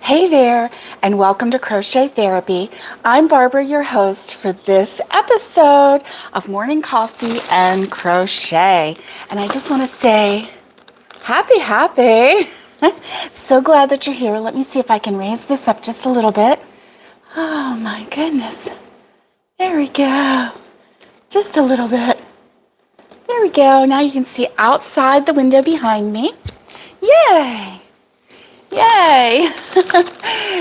Hey there, and welcome to Crochet Therapy. I'm Barbara, your host for this episode of Morning Coffee and Crochet. And I just want to say, happy. So glad that you're here. Let me see if I can raise this up just a little bit. Oh my goodness. There we go. Just a little bit. There we go. Now you can see outside the window behind me. Yay! Yay!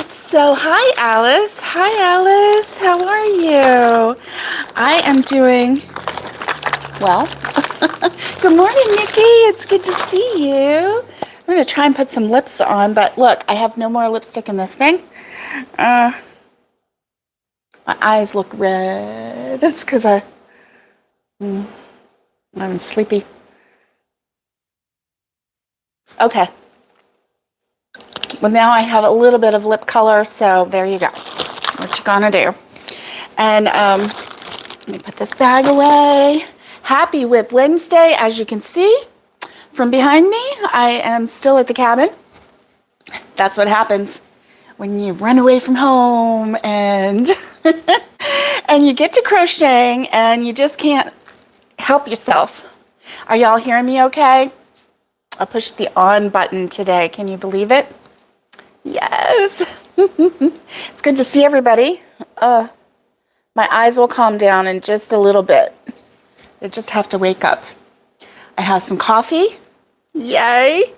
So, hi Alice. Hi Alice. How are you? I am doing well. Good morning, Nikki. It's good to see you. I'm going to try and put some lips on, but look, I have no more lipstick in this thing. My eyes look red. That's because I'm sleepy. Okay. Well, now I have a little bit of lip color, so there you go. What you gonna do? And let me put this bag away. Happy Whip Wednesday. As you can see from behind me, I am still at the cabin. That's what happens when you run away from home and and you get to crocheting and you just can't help yourself. Are y'all hearing me okay? I pushed the on button today. Can you believe it? Yes. It's good to see everybody. My eyes will calm down in just a little bit. They just have to wake up. I have some coffee. Yay.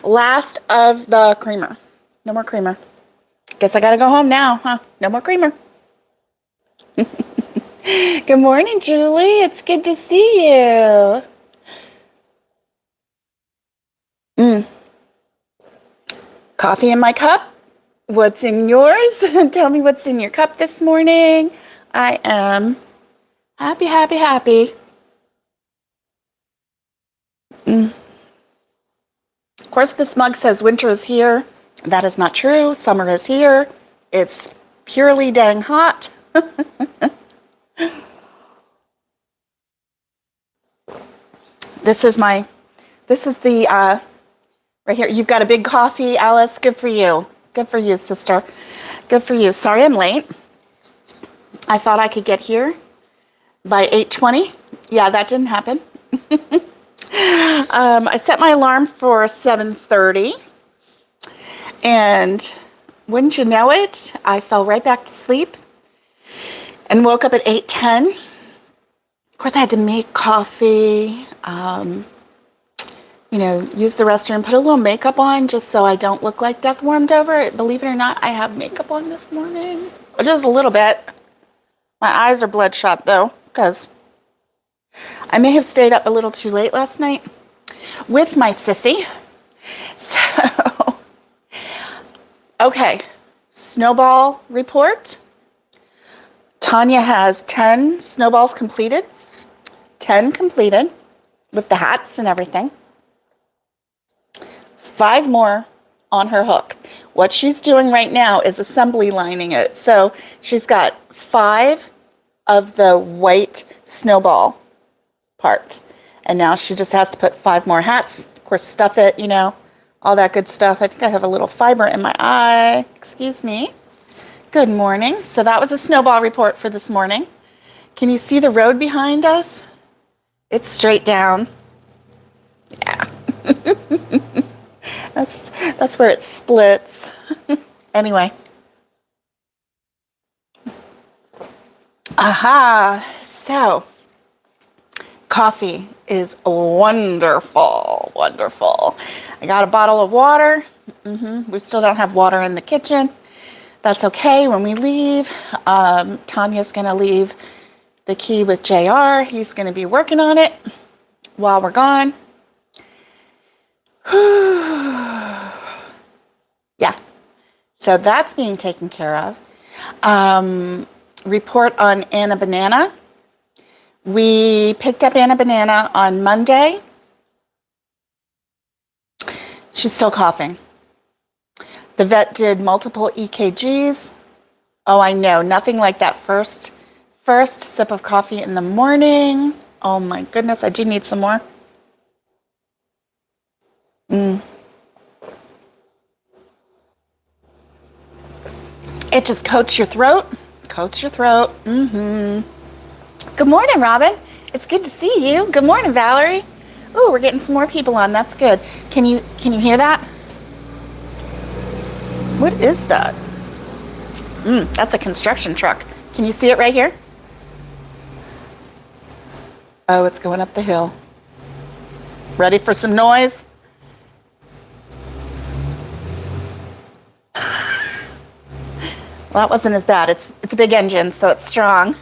Last of the creamer. No more creamer. Guess I gotta go home now, huh? No more creamer. Good morning, Julie. It's good to see you. Coffee in my cup. What's in yours? Tell me what's in your cup this morning. I am happy. Of course, this mug says winter is here. That is not true. Summer is here. It's purely dang hot. This is the, right here. You've got a big coffee, Alice. Good for you. Good for you, sister. Good for you. Sorry I'm late. I thought I could get here by 8:20. Yeah, that didn't happen. I set my alarm for 7:30. And wouldn't you know it, I fell right back to sleep and woke up at 8:10. Of course, I had to make coffee, use the restroom, put a little makeup on just so I don't look like death warmed over. Believe it or not, I have makeup on this morning. Just a little bit. My eyes are bloodshot, though, because I may have stayed up a little too late last night with my sissy. So, okay, snowball report. Tanya has 10 snowballs completed. 10 completed with the hats and everything. 5 more on her hook. What she's doing right now is assembly lining it. So she's got 5 of the white snowball part. And now she just has to put 5 more hats. Of course, stuff it, all that good stuff. I think I have a little fiber in my eye. Excuse me. Good morning. So that was a snowball report for this morning. Can you see the road behind us? It's straight down. Yeah. That's where it splits. Anyway. Aha. So, coffee is wonderful. I got a bottle of water. We still don't have water in the kitchen. That's okay. When we leave, Tanya's going to leave the key with JR. He's going to be working on it while we're gone. Yeah. So that's being taken care of. Report on Anna Banana. We picked up Anna Banana on Monday. She's still coughing. The vet did multiple EKGs. Oh, I know. Nothing like that first sip of coffee in the morning. Oh my goodness, I do need some more. It just coats your throat. Coats your throat. Good morning, Robin. It's good to see you. Good morning, Valerie. Ooh, we're getting some more people on. That's good. Can you hear that? What is that? That's a construction truck. Can you see it right here? Oh, it's going up the hill. Ready for some noise? Well, that wasn't as bad. It's a big engine, so it's strong.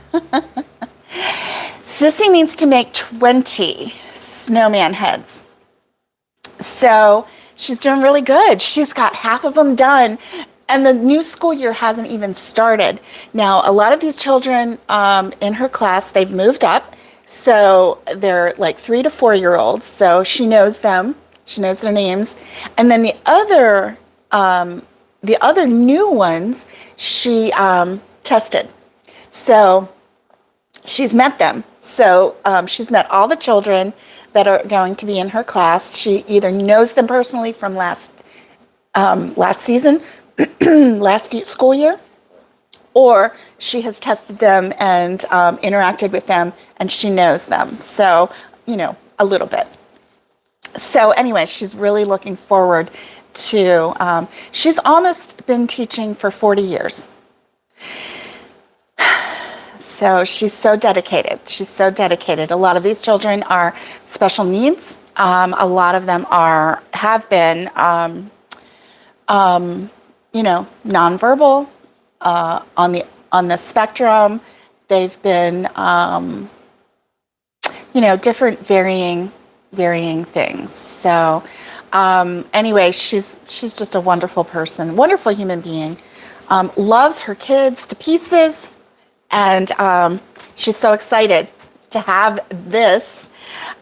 Sissy needs to make 20 snowman heads. So she's doing really good. She's got half of them done, and the new school year hasn't even started. Now, a lot of these children in her class, they've moved up. So they're like 3 to 4 year olds. So she knows them. She knows their names. And then the other new ones, she tested. So she's met them. So she's met all the children that are going to be in her class. She either knows them personally from last season, last school year, or she has tested them and interacted with them, and she knows them. So, a little bit. So anyway, she's really looking forward to, she's almost been teaching for 40 years. So she's so dedicated. She's so dedicated. A lot of these children are special needs. A lot of them have been, nonverbal. On the spectrum, they've been, different varying things. So, anyway, she's just a wonderful person, wonderful human being. Loves her kids to pieces, and she's so excited to have this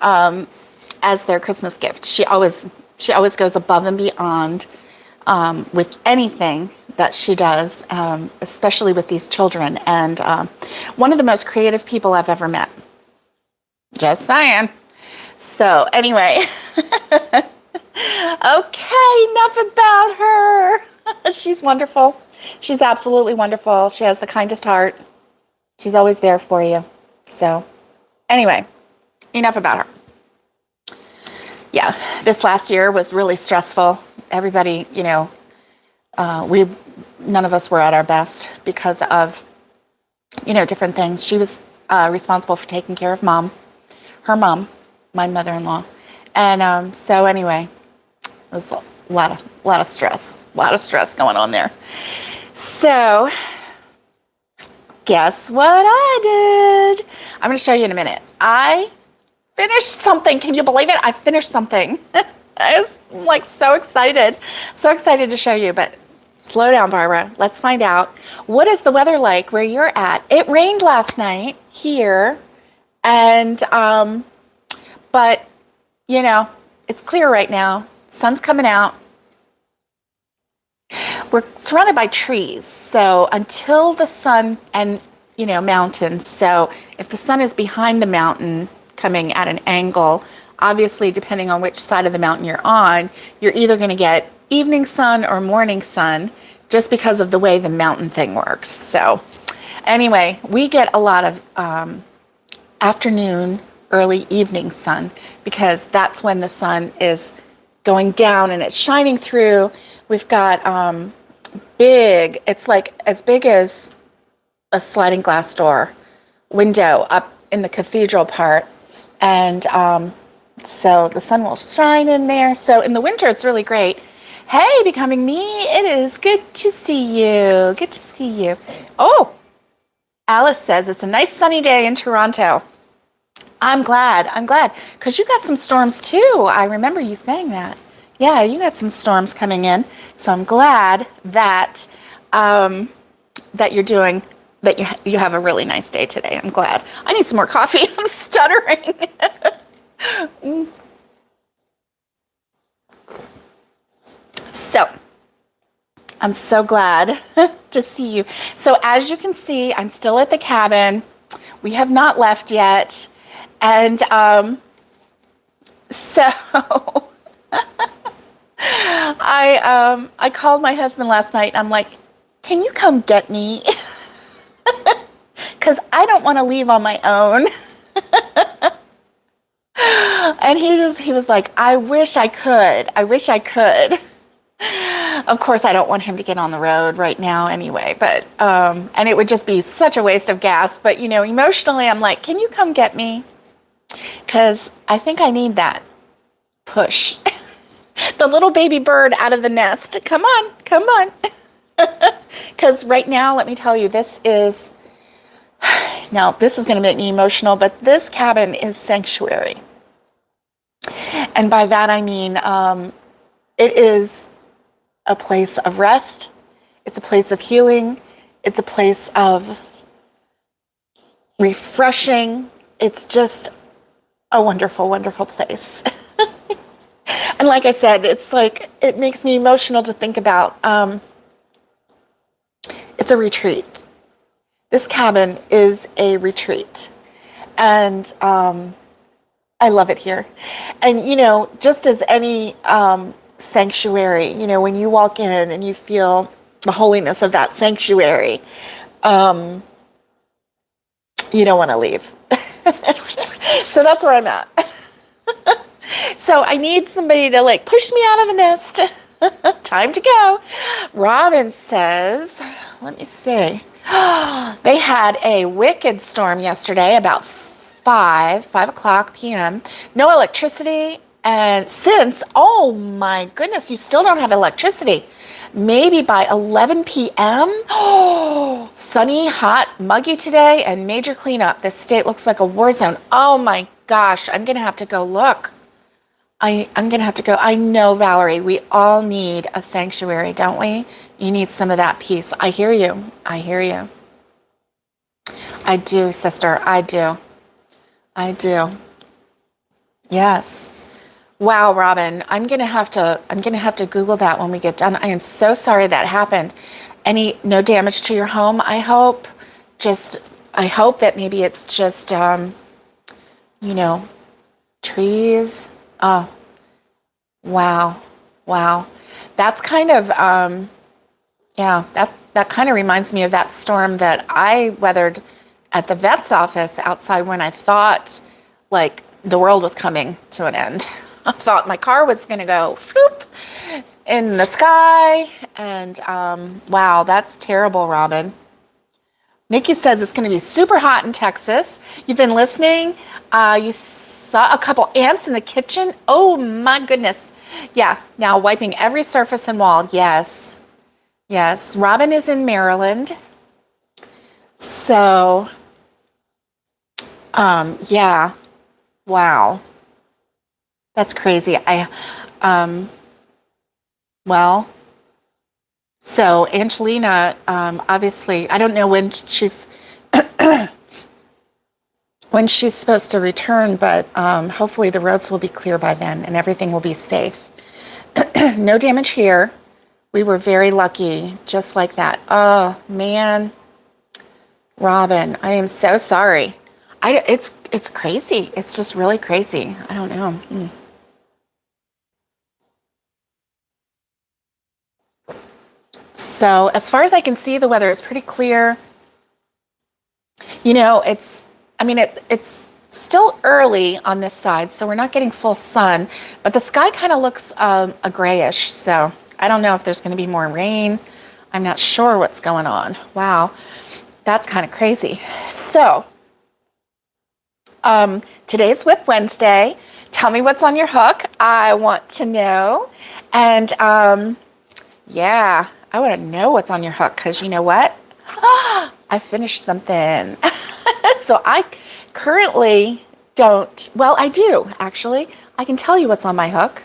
as their Christmas gift. She always goes above and beyond with anything that she does, especially with these children. And one of the most creative people I've ever met. Just saying. So anyway, okay, enough about her. She's wonderful. She's absolutely wonderful. She has the kindest heart. She's always there for you. So anyway, enough about her. Yeah, this last year was really stressful. Everybody, none of us were at our best because of, different things. She was responsible for taking care of her mom, my mother-in-law. And so anyway, it was a lot of stress going on there. So guess what I did? I'm going to show you in a minute. I finished something. Can you believe it? I finished something. I was like so excited to show you, but slow down, Barbara. Let's find out. What is the weather like where you're at? It rained last night here, and but it's clear right now. Sun's coming out. We're surrounded by trees, so until the sun and mountains. So if the sun is behind the mountain, coming at an angle, obviously depending on which side of the mountain you're on, you're either going to get evening sun or morning sun, just because of the way the mountain thing works. So anyway, we get a lot of afternoon, early evening sun, because that's when the sun is going down and it's shining through. We've got big, it's like as big as a sliding glass door window up in the cathedral part. And so the sun will shine in there. So in the winter, it's really great. Hey, Becoming Me, it is good to see you. Good to see you. Oh, Alice says it's a nice sunny day in Toronto. I'm glad, because you got some storms too. I remember you saying that. Yeah, you got some storms coming in. So I'm glad that that you have a really nice day today. I'm glad. I need some more coffee. I'm stuttering. So I'm so glad to see you. So as you can see, I'm still at the cabin. We have not left yet. And so I called my husband last night and I'm like, can you come get me? Because I don't want to leave on my own. And he was like, I wish I could. I wish I could. Of course, I don't want him to get on the road right now anyway, but, and it would just be such a waste of gas. But, you know, emotionally, I'm like, can you come get me? Because I think I need that push. The little baby bird out of the nest. Come on, come on. Because right now, let me tell you, this is going to make me emotional, but this cabin is sanctuary. And by that, I mean, it is a place of rest. It's a place of healing. It's a place of refreshing. It's just a wonderful, wonderful place. And like I said, it's like, it makes me emotional to think about, it's a retreat. This cabin is a retreat. And I love it here. And, you know, just as any sanctuary, you know, when you walk in and you feel the holiness of that sanctuary, you don't want to leave. So that's where I'm at. So I need somebody to like push me out of the nest. Time to go. Robin says, let me see. They had a wicked storm yesterday about 5 o'clock p.m. No electricity. And since, oh my goodness, you still don't have electricity. Maybe by 11 p.m. Oh, sunny, hot, muggy today, and major cleanup. This state looks like a war zone. Oh my gosh, I'm going to have to go look. I'm going to have to go. I know, Valerie, we all need a sanctuary, don't we? You need some of that peace. I hear you. I hear you. I do, sister. I do. I do. Yes. Wow, Robin, I'm going to have to Google that when we get done. I am so sorry that happened. No damage to your home, I hope. I hope that maybe it's just, you know, trees. Oh, wow. Wow. That's kind of, yeah, that kind of reminds me of that storm that I weathered at the vet's office outside when I thought like the world was coming to an end. I thought my car was going to go floop in the sky. And wow, that's terrible, Robin. Nikki says it's going to be super hot in Texas. You've been listening. You saw a couple ants in the kitchen. Oh my goodness. Yeah, now wiping every surface and wall. Yes. Yes. Robin is in Maryland. So, yeah. Wow. That's crazy. Well, so Angelina, obviously, I don't know when she's when she's supposed to return, but hopefully the roads will be clear by then and everything will be safe. No damage here. We were very lucky, just like that. Oh man, Robin, I am so sorry. It's crazy. It's just really crazy. I don't know. So as far as I can see, the weather is pretty clear. You know, it's still early on this side, so we're not getting full sun, but the sky kind of looks a grayish. So I don't know if there's going to be more rain. I'm not sure what's going on. Wow, that's kind of crazy. So today's Whip Wednesday. Tell me what's on your hook. I want to know. And yeah, I want to know what's on your hook because you know what? I finished something. So I currently don't, well, I do actually. I can tell you what's on my hook.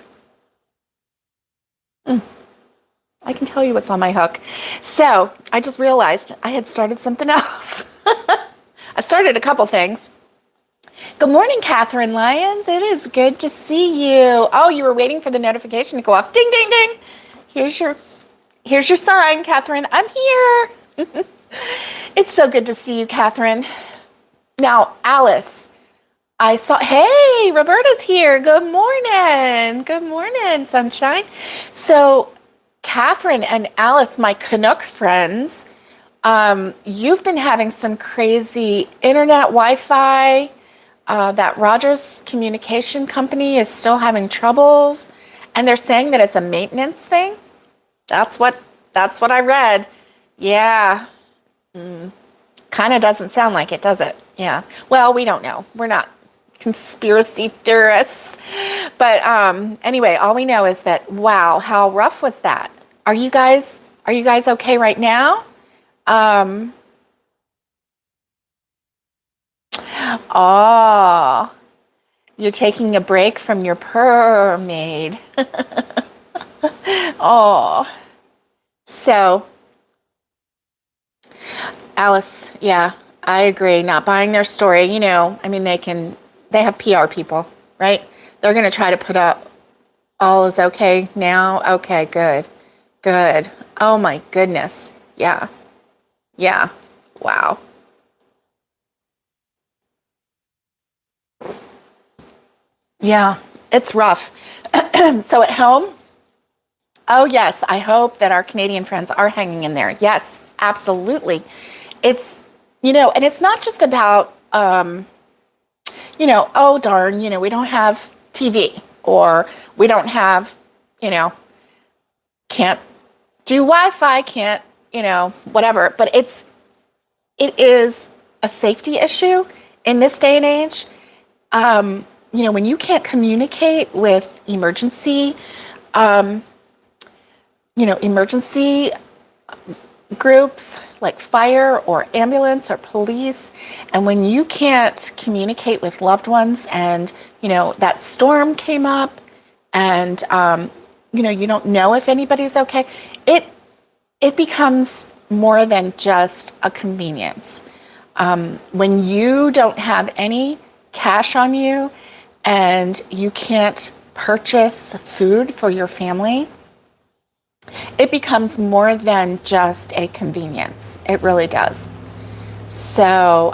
I can tell you what's on my hook. So I just realized I had started something else. I started a couple things. Good morning, Catherine Lyons. It is good to see you. Oh, you were waiting for the notification to go off. Ding, ding, ding. Here's your sign, Catherine. I'm here. It's so good to see you, Catherine. Now, Alice, I saw, hey, Roberta's here. Good morning. Good morning, sunshine. So Catherine and Alice, my Canuck friends, you've been having some crazy internet Wi-Fi. That Rogers Communication Company is still having troubles, and they're saying that it's a maintenance thing. That's what I read. Yeah. Kind of doesn't sound like it, does it? Yeah. Well, we don't know. We're not conspiracy theorists. But anyway, all we know is that, wow, how rough was that? Are you guys okay right now? Oh, you're taking a break from your purr maid. Oh, so Alice, yeah, I agree. Not buying their story. You know, I mean, they have PR people, right? They're going to try to put up all is okay now. Okay, good. Good. Oh my goodness. Yeah. Yeah. Wow. Yeah, it's rough. So at home, oh yes, I hope that our Canadian friends are hanging in there. Yes, absolutely. It's, and it's not just about, oh darn, we don't have TV, or we don't have, can't do Wi-Fi, can't, whatever. But it is a safety issue in this day and age. When you can't communicate with emergency groups like fire or ambulance or police, and when you can't communicate with loved ones, and that storm came up, and you don't know if anybody's okay, it becomes more than just a convenience. When you don't have any cash on you and you can't purchase food for your family, it becomes more than just a convenience. It really does. So,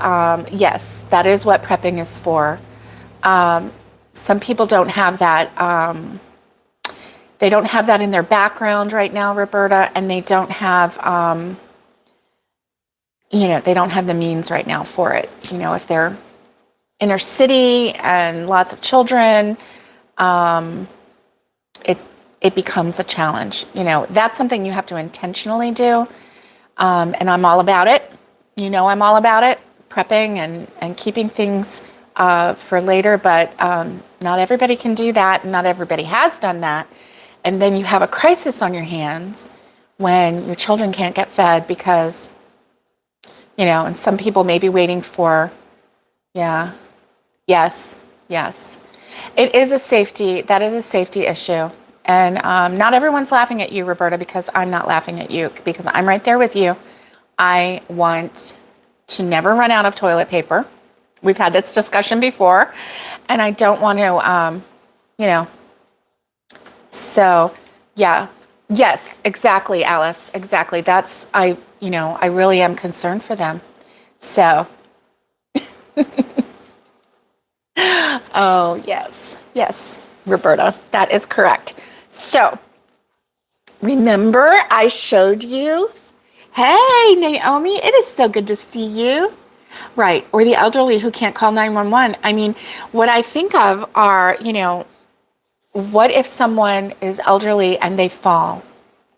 yes, that is what prepping is for. Some people don't have that. They don't have that in their background right now, Roberta, and they don't have, they don't have the means right now for it. If they're inner city and lots of children, it becomes a challenge. That's something you have to intentionally do. And I'm all about it. I'm all about it, prepping and keeping things for later, but not everybody can do that, and not everybody has done that. And then you have a crisis on your hands when your children can't get fed because, and some people may be waiting for, yeah, yes. That is a safety issue. And not everyone's laughing at you, Roberta, because I'm not laughing at you, because I'm right there with you. I want to never run out of toilet paper. We've had this discussion before, and I don't want to, so yeah, yes, exactly, Alice, exactly. I really am concerned for them. So, oh, yes, Roberta, that is correct. So, remember I showed you, hey, Naomi, it is so good to see you. Right, or the elderly who can't call 911. I mean, what I think of are, what if someone is elderly and they fall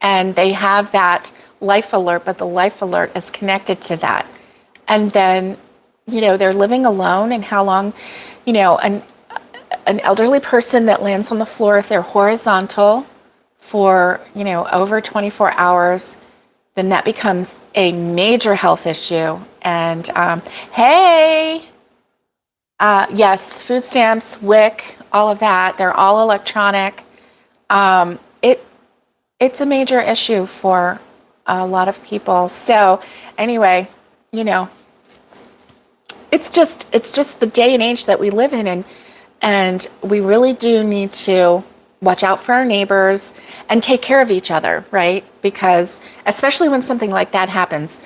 and they have that life alert, but the life alert is connected to that. And then, they're living alone, and how long, an elderly person that lands on the floor, if they're horizontal for, over 24 hours, then that becomes a major health issue. And hey, yes, food stamps, WIC, all of that, they're all electronic. It's a major issue for a lot of people. So anyway, it's just the day and age that we live in, and we really do need to watch out for our neighbors and take care of each other, right? Because especially when something like that happens,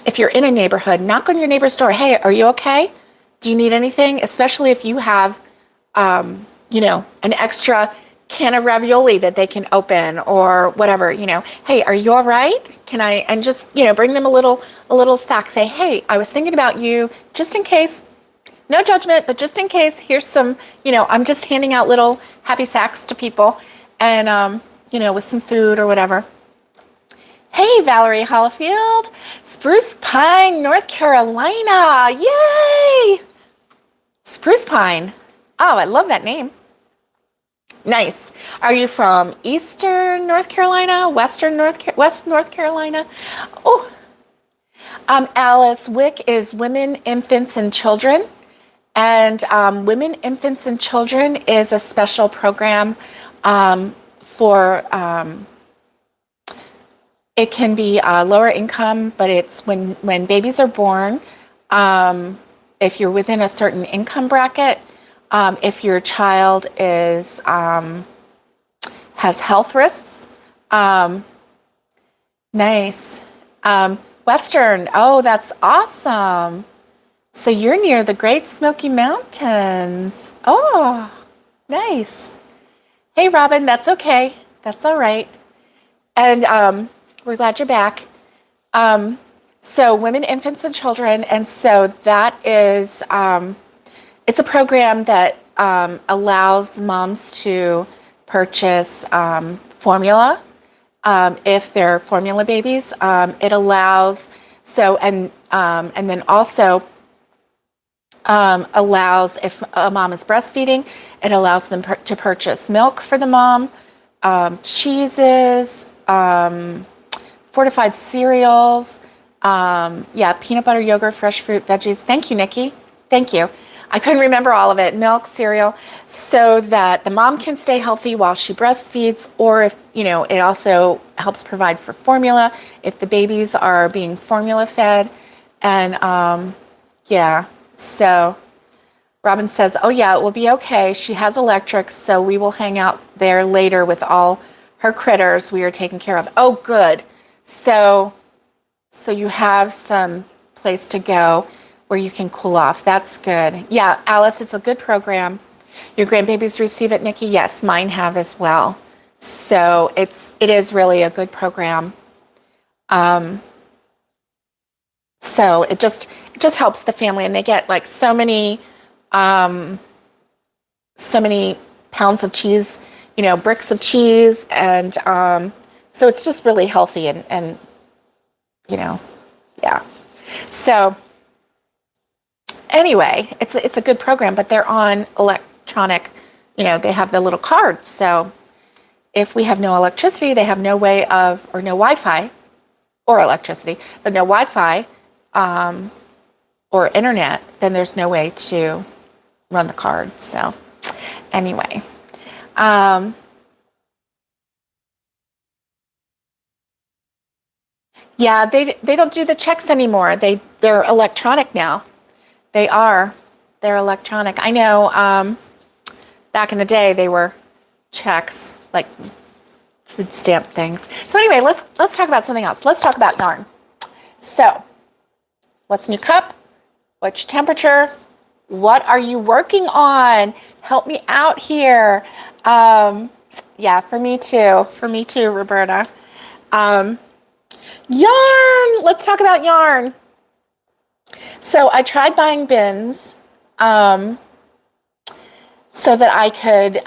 if you're in a neighborhood, knock on your neighbor's door. Hey, are you okay? Do you need anything? Especially if you have, an extra can of ravioli that they can open or whatever, hey, are you all right? Can I, and just, bring them a little stack. Say, hey, I was thinking about you just in case, no judgment, but just in case, here's some, I'm just handing out little happy sacks to people and, with some food or whatever. Hey, Valerie Hollifield, Spruce Pine, North Carolina. Yay! Spruce Pine. Oh, I love that name. Nice. Are you from Eastern North Carolina, West North Carolina? Oh, Alice Wick is Women, Infants, and Children. And Women, Infants, and Children is a special program for, it can be lower income, but it's when babies are born, if you're within a certain income bracket, if your child is has health risks. Nice. Western, oh, that's awesome. So you're near the Great Smoky Mountains. Oh, nice. Hey, Robin, that's okay. That's all right. And we're glad you're back. So Women, Infants, and Children. And so that is, it's a program that allows moms to purchase formula if they're formula babies. It allows, and then also allows, if a mom is breastfeeding, it allows them to purchase milk for the mom, cheeses, fortified cereals, peanut butter, yogurt, fresh fruit, veggies. Thank you, Nikki. Thank you. I couldn't remember all of it. Milk, cereal, so that the mom can stay healthy while she breastfeeds, or if, it also helps provide for formula if the babies are being formula fed. And so Robin says, oh yeah, it will be okay. She has electric, so we will hang out there later with all her critters we are taking care of. Oh, good. So you have some place to go where you can cool off. That's good. Yeah, Alice, it's a good program. Your grandbabies receive it, Nikki? Yes, mine have as well. So it is really a good program. So it just helps the family, and they get like so many pounds of cheese, bricks of cheese, and so it's just really healthy and yeah. So anyway, it's a good program, but they're on electronic, they have the little cards. So if we have no electricity, they have no way of, or no Wi-Fi or electricity, but no Wi-Fi or internet, then there's no way to run the card. So anyway, yeah, they don't do the checks anymore. They're electronic now. They're electronic. I know back in the day they were checks, like food stamp things. So anyway, let's talk about something else. Let's talk about yarn. So, what's in your cup? What's your temperature? What are you working on? Help me out here. Yeah, for me too, Roberta. Yarn. Let's talk about yarn. So I tried buying bins so that I could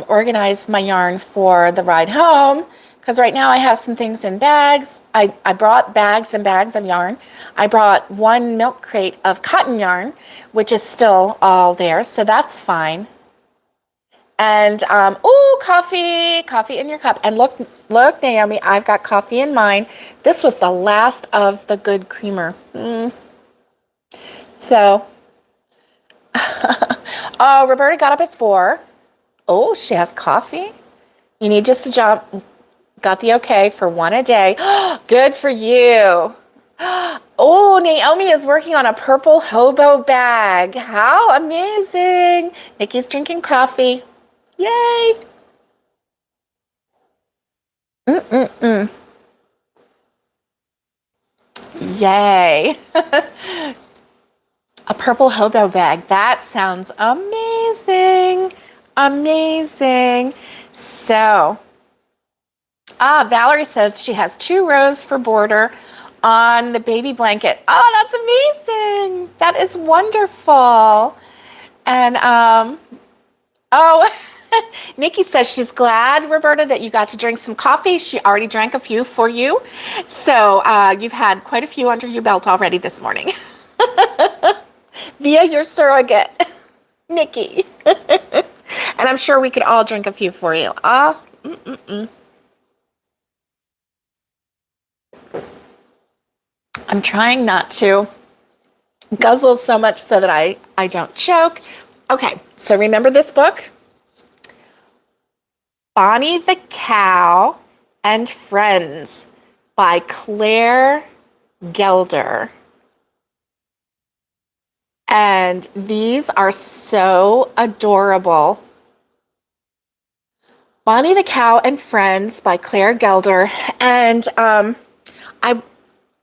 organize my yarn for the ride home, because right now I have some things in bags. I brought bags and bags of yarn. I brought one milk crate of cotton yarn, which is still all there, so that's fine. And coffee in your cup. And look, Naomi, I've got coffee in mine. This was the last of the good creamer. So, oh, Roberta got up at 4. Oh, she has coffee. You need just to jump. Got the okay for one a day. Good for you. Oh, Naomi is working on a purple hobo bag. How amazing. Nikki's drinking coffee. Yay. Yay. A purple hobo bag. That sounds amazing. Amazing. So, Valerie says she has 2 rows for border on the baby blanket. Oh, that's amazing. That is wonderful. And, oh, Nikki says she's glad, Roberta, that you got to drink some coffee. She already drank a few for you. So you've had quite a few under your belt already this morning. Via your surrogate, Nikki. And I'm sure we could all drink a few for you. I'm trying not to guzzle so much so that I don't choke. Okay, so remember this book? Bonnie the Cow and Friends by Claire Gelder. And these are so adorable. Bonnie the Cow and Friends by Claire Gelder. And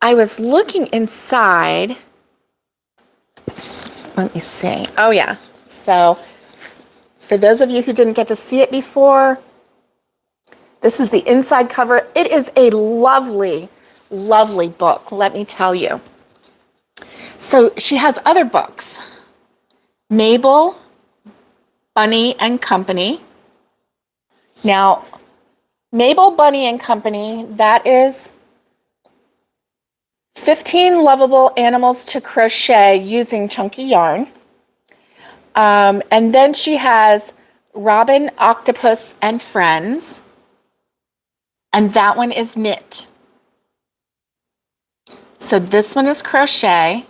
I was looking inside. Let me see. Oh, yeah. So for those of you who didn't get to see it before, this is the inside cover. It is a lovely, lovely book, let me tell you. So she has other books. Mabel, Bunny and Company. Now, Mabel, Bunny and Company, that is 15 lovable animals to crochet using chunky yarn. And then she has Robin, Octopus, and Friends. And that one is knit. So this one is crochet.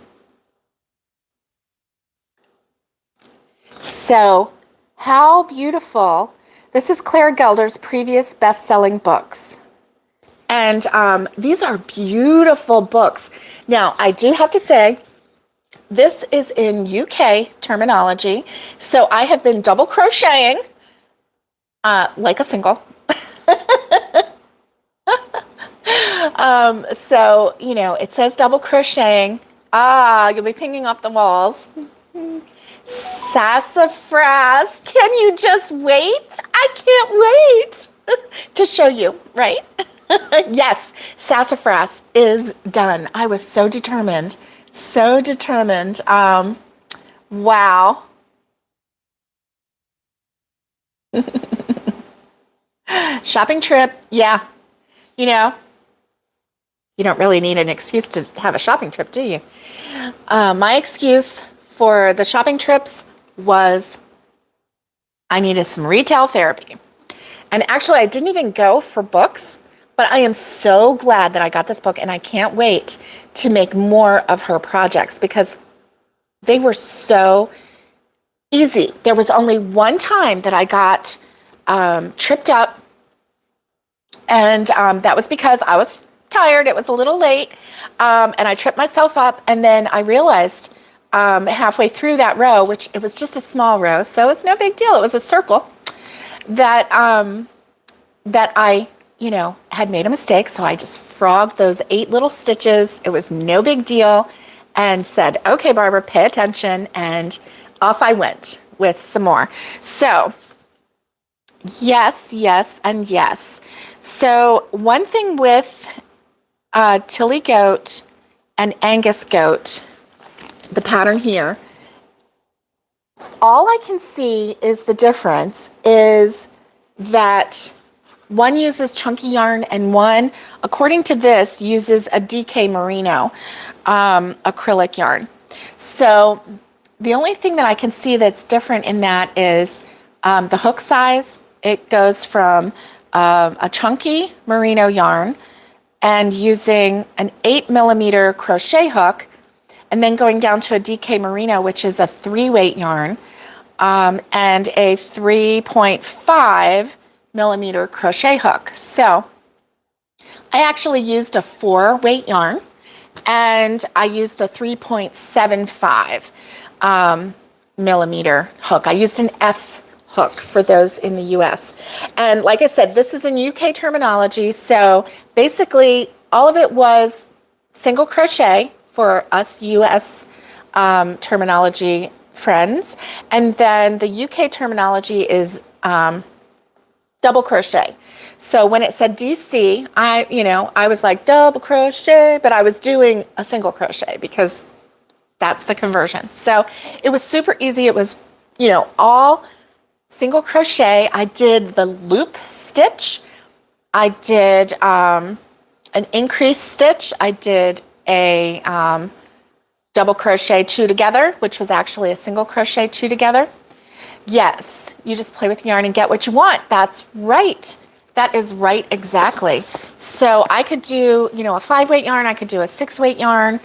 So how beautiful. This is Claire Gelder's previous best-selling books. And these are beautiful books. Now, I do have to say, this is in UK terminology. So I have been double crocheting like a single. So, you know, it says double crocheting. You'll be pinging off the walls. Sassafras. Can you just wait? I can't wait to show you, right? Yes, Sassafras is done. I was so determined. So determined. Wow. Shopping trip. Yeah. You know, you don't really need an excuse to have a shopping trip, do you? My excuse for the shopping trips was I needed some retail therapy. And actually, I didn't even go for books, but I am so glad that I got this book, and I can't wait to make more of her projects because they were so easy. There was only one time that I got tripped up, and that was because I was tired. It was a little late, and I tripped myself up, and then I realized halfway through that row, which it was just a small row, so it's no big deal. It was a circle, that I, you know, had made a mistake. So I just frogged those 8 little stitches. It was no big deal, and said, okay, Barbara, pay attention. And off I went with some more. So yes, yes, and yes. So one thing with Tilly goat and Angus goat, the pattern here, all I can see is the difference is that one uses chunky yarn and one, according to this, uses a DK Merino acrylic yarn. So the only thing that I can see that's different in that is the hook size. It goes from a chunky merino yarn and using an 8mm crochet hook, and then going down to a DK Merino, which is a 3-weight yarn, and a 3.5mm crochet hook. So I actually used a 4-weight yarn, and I used a 3.75 millimeter hook. I used an F hook for those in the US. And like I said, this is in UK terminology. So basically all of it was single crochet for us US terminology friends. And then the UK terminology is double crochet. So when it said DC, I was like double crochet, but I was doing a single crochet because that's the conversion. So it was super easy. It was, all single crochet. I did the loop stitch. I did an increase stitch. I did a double crochet two together, which was actually a single crochet two together. Yes, you just play with yarn and get what you want. That's right. That is right, exactly. So I could do, a 5-weight yarn. I could do a 6-weight yarn.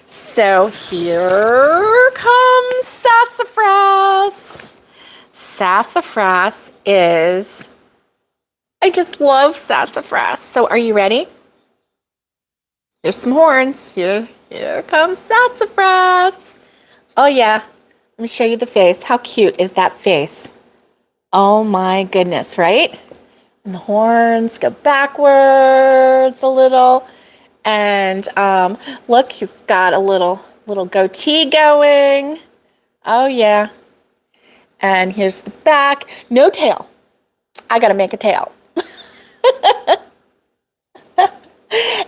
So here comes Sassafras. Sassafras is, I just love Sassafras. So are you ready? Here's some horns. Here comes Sassafras. Oh yeah, let me show you the face. How cute is that face? Oh my goodness, right? And the horns go backwards a little. And look, he's got a little goatee going. Oh yeah. And here's the back. No tail. I gotta make a tail.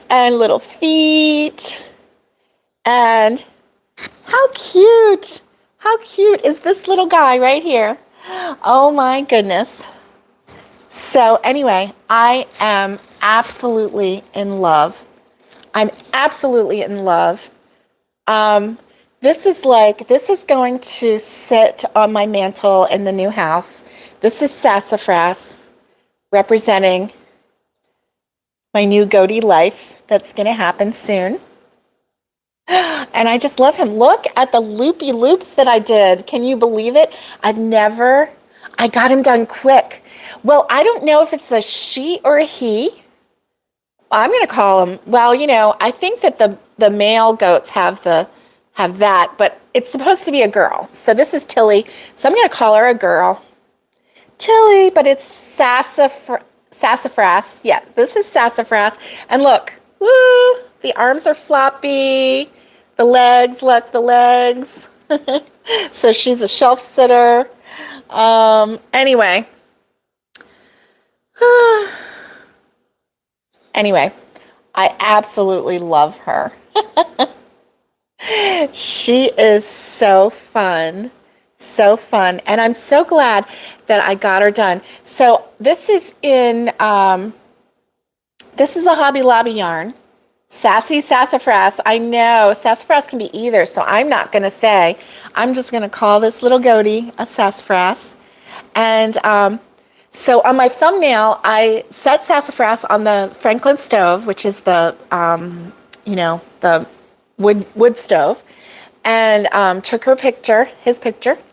And little feet. And how cute. How cute is this little guy right here? Oh my goodness. So anyway, I am absolutely in love. I'm absolutely in love. This is going to sit on my mantle in the new house. This is Sassafras representing my new goatee life that's going to happen soon. And I just love him. Look at the loopy loops that I did. Can you believe it? I got him done quick. Well, I don't know if it's a she or a he. I'm going to call him, I think that the male goats have that, but it's supposed to be a girl. So this is Tilly. So I'm going to call her a girl. Tilly, but it's Sassafras. Yeah, this is Sassafras. And look, woo, the arms are floppy. The legs, look, the legs. So she's a shelf sitter. Anyway. Anyway, I absolutely love her. She is so fun. So fun. And I'm so glad that I got her done. So this is this is a Hobby Lobby yarn. Sassy Sassafras. I know Sassafras can be either, so I'm not going to say. I'm just going to call this little goatee a Sassafras. And so on my thumbnail, I set Sassafras on the Franklin stove, which is the, the wood stove, and took her picture,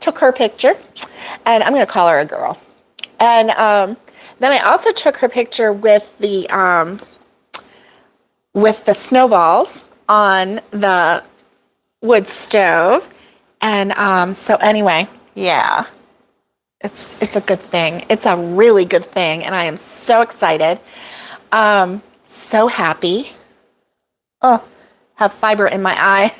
took her picture, and I'm going to call her a girl. And then I also took her picture with the snowballs on the wood stove. And so anyway, yeah. It's a good thing. It's a really good thing, and I am so excited. So happy. Oh, have fiber in my eye.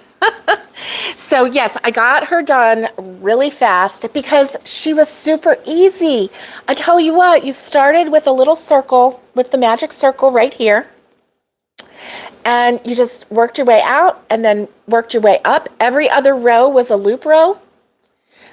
So yes, I got her done really fast because she was super easy. I tell you what, you started with a little circle with the magic circle right here, and you just worked your way out and then worked your way up. Every other row was a loop row.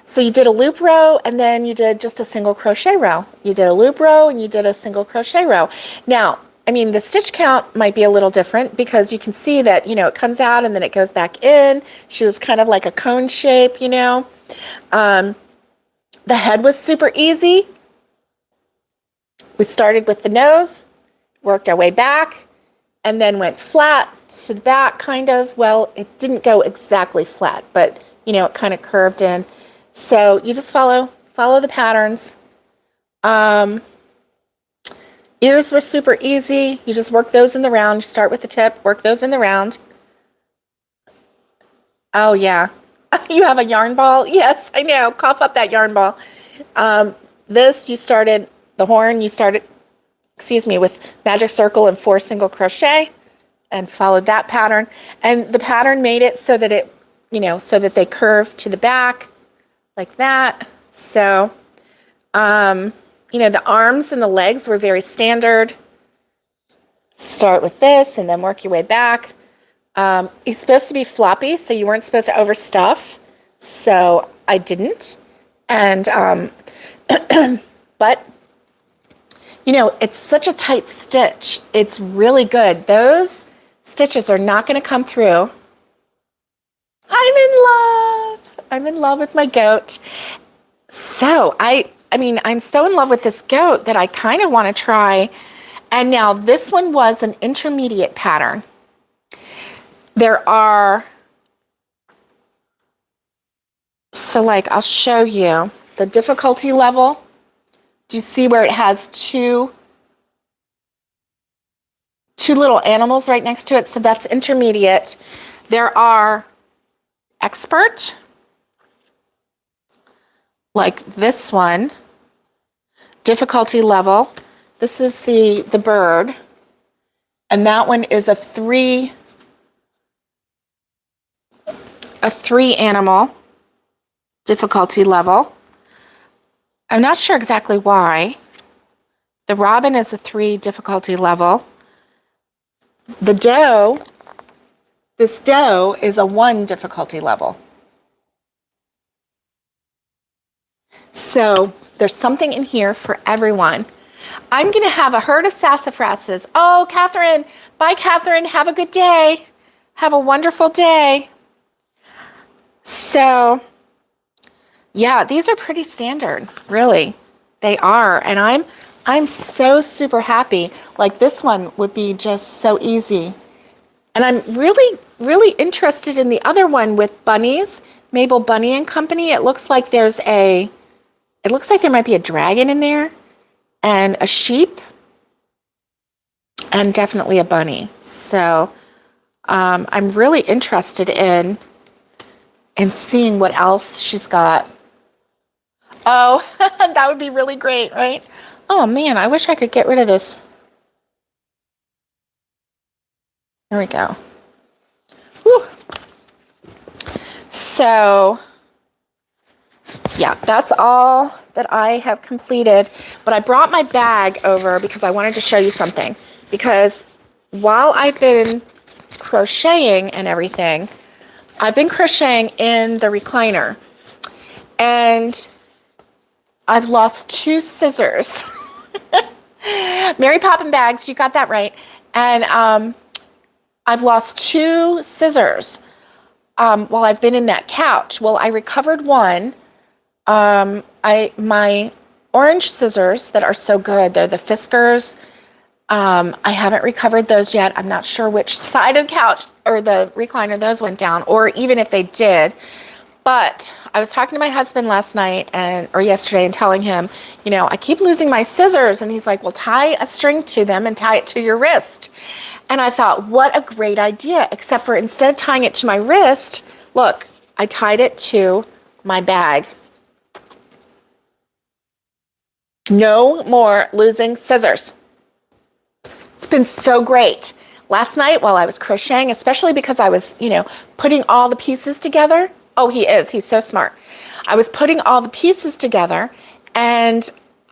So you did a loop row and then you did just a single crochet row. You did a loop row and you did a single crochet row. Now, the stitch count might be a little different because you can see that, it comes out and then it goes back in. She was kind of like a cone shape, The head was super easy. We started with the nose, worked our way back, and then went flat to the back, kind of. Well, it didn't go exactly flat, but, it kind of curved in. So you just follow the patterns. Ears were super easy. You just work those in the round. Start with the tip, work those in the round. Oh yeah, you have a yarn ball? Yes, I know. Cough up that yarn ball. This, you started the horn. You started, with magic circle and 4 single crochet, and followed that pattern. And the pattern made it so that it, so that they curve to the back. Like that. So, you know, the arms and the legs were very standard. Start with this and then work your way back. It's supposed to be floppy, so you weren't supposed to overstuff. So I didn't. And, but, you know, it's such a tight stitch. It's really good. Those stitches are not going to come through. I'm in love. I'm in love with my goat. So I mean, I'm so in love with this goat that I kind of want to try. And now this one was an intermediate pattern. There are, so like I'll show you the difficulty level. Do you see where it has two little animals right next to it? So that's intermediate. There are expert, like this one, difficulty level. This is the bird, and that one is a three animal difficulty level. I'm not sure exactly why. The robin is a 3 difficulty level. The doe, this doe is a 1 difficulty level. So there's something in here for everyone. I'm going to have a herd of sassafrasses. Oh, Catherine. Bye, Catherine. Have a good day. Have a wonderful day. So, yeah, these are pretty standard, really. They are. And I'm so super happy. Like this one would be just so easy. And I'm really, really interested in the other one with bunnies, Mabel Bunny and Company. It looks like there might be a dragon in there, and a sheep, and definitely a bunny. So I'm really interested in seeing what else she's got. Oh, that would be really great, right? Oh man, I wish I could get rid of this. There we go. Whew. So yeah, that's all that I have completed. But I brought my bag over because I wanted to show you something. Because while I've been crocheting and everything, I've been crocheting in the recliner. And I've lost 2 scissors. Mary Poppin bags, you got that right. And I've lost 2 scissors while I've been in that couch. Well, I recovered one. My orange scissors that are so good, they're the Fiskars. I haven't recovered those yet. I'm not sure which side of the couch or the recliner those went down, or even if they did. But I was talking to my husband last night or yesterday and telling him, you know, I keep losing my scissors. And he's like, well, tie a string to them and tie it to your wrist. And I thought, what a great idea, except for instead of tying it to my wrist, look, I tied it to my bag. No more losing scissors. It's been so great. Last night while I was crocheting, especially because I was, you know, putting all the pieces together. Oh, he's so smart. I was putting all the pieces together and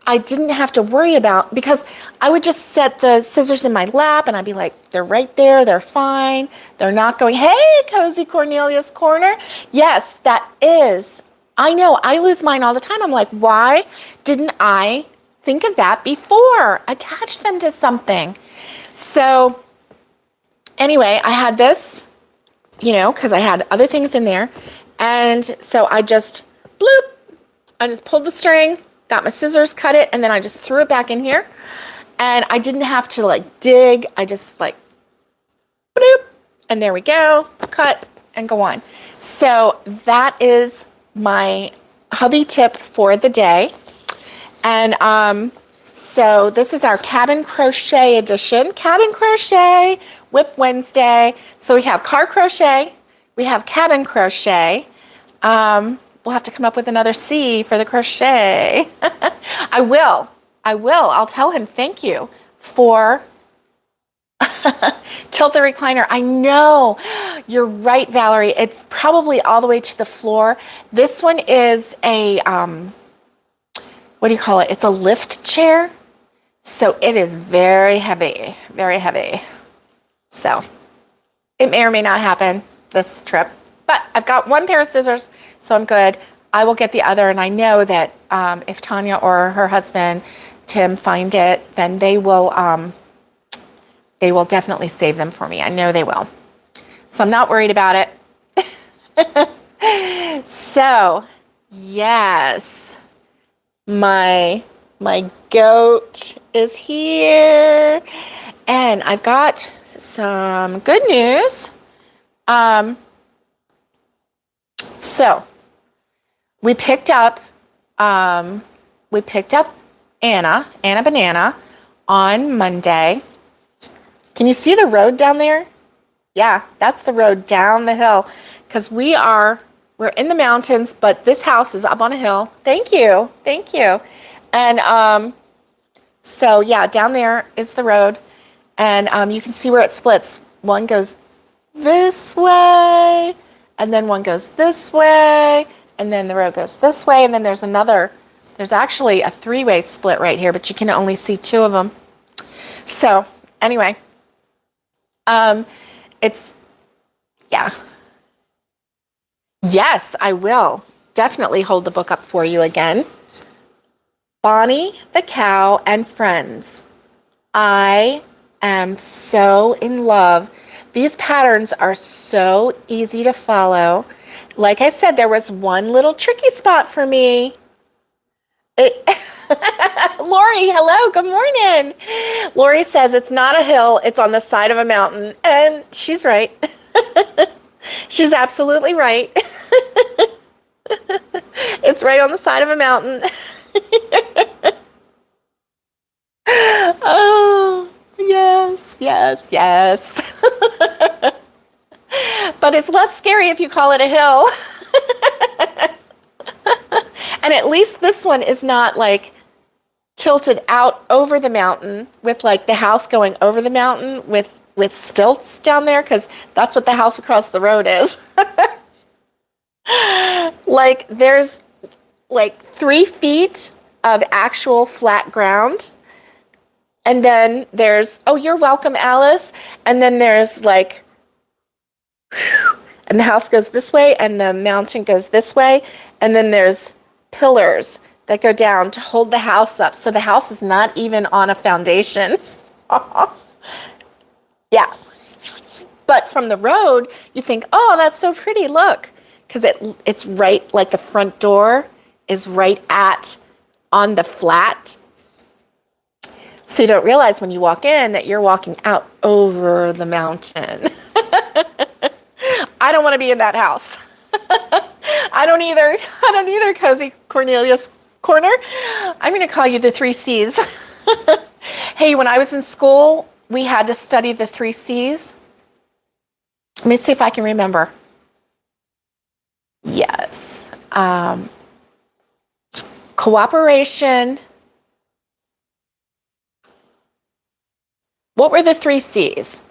I didn't have to worry about, because I would just set the scissors in my lap and I'd be like, they're right there, they're fine. They're not going, hey, Cozy Cornelia's Corner. Yes, that is. I know, I lose mine all the time. I'm like, why didn't I think of that before? Attach them to something. So anyway, I had this, you know, because I had other things in there. And so I just, bloop, I just pulled the string, got my scissors, cut it, and then I just threw it back in here. And I didn't have to like dig. I just like, bloop, and there we go, cut and go on. So that is my hubby tip for the day. And so this is our Cabin Crochet edition. Cabin Crochet, Whip Wednesday. So we have car crochet, we have cabin crochet. We'll have to come up with another C for the crochet. I will. I'll tell him thank you for Tilt the Recliner. I know. You're right, Valerie. It's probably all the way to the floor. This one is a, what do you call it? It's a lift chair. So it is very heavy, very heavy. So it may or may not happen this trip, but I've got one pair of scissors, so I'm good. I will get the other, and I know that if Tanya or her husband, Tim, find it, then they will definitely save them for me. I know they will. So I'm not worried about it. So, yes, my goat is here, and I've got some good news. So we picked up Anna Banana on Monday. Can you see the road down there? Yeah, that's the road down the hill, because we're in the mountains, but this house is up on a hill. Thank you. And so yeah, down there is the road, and you can see where it splits. One goes this way, and then one goes this way, and then the road goes this way, and then there's actually a three-way split right here, but you can only see two of them. So anyway, yeah. Yes, I will definitely hold the book up for you again. Bonnie the Cow and Friends. I am so in love. These patterns are so easy to follow. Like I said, there was one little tricky spot for me. Lori, hello, good morning. Lori says it's not a hill, it's on the side of a mountain. And she's right. She's absolutely right. It's right on the side of a mountain. Oh, yes. But it's less scary if you call it a hill. And at least this one is not like tilted out over the mountain with like the house going over the mountain with stilts down there, because that's what the house across the road is. Like there's like 3 feet of actual flat ground. And then there's, oh, you're welcome, Alice. And then there's like, and the house goes this way and the mountain goes this way. And then there's pillars that go down to hold the house up. So the house is not even on a foundation. Yeah. But from the road, you think, oh, that's so pretty, look. Because it's right, like the front door is right on the flat. So you don't realize when you walk in that you're walking out over the mountain. I don't want to be in that house. I don't either, Cozy Cornelius Corner. I'm going to call you the 3 C's. Hey, when I was in school, we had to study the 3 C's. Let me see if I can remember. Yes. Cooperation. What were the 3 C's?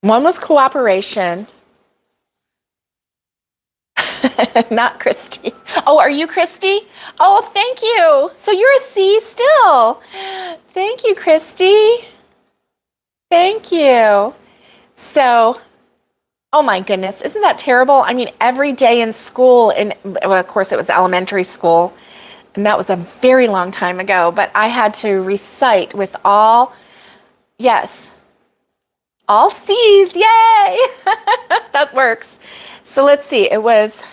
One was cooperation. Not Christy. Oh, are you Christy? Oh, thank you. So you're a C still. Thank you, Christy. Thank you. So, oh my goodness, isn't that terrible? I mean, every day in school, well, of course it was elementary school, and that was a very long time ago, but I had to recite with all C's, yay! That works. So let's see, it was,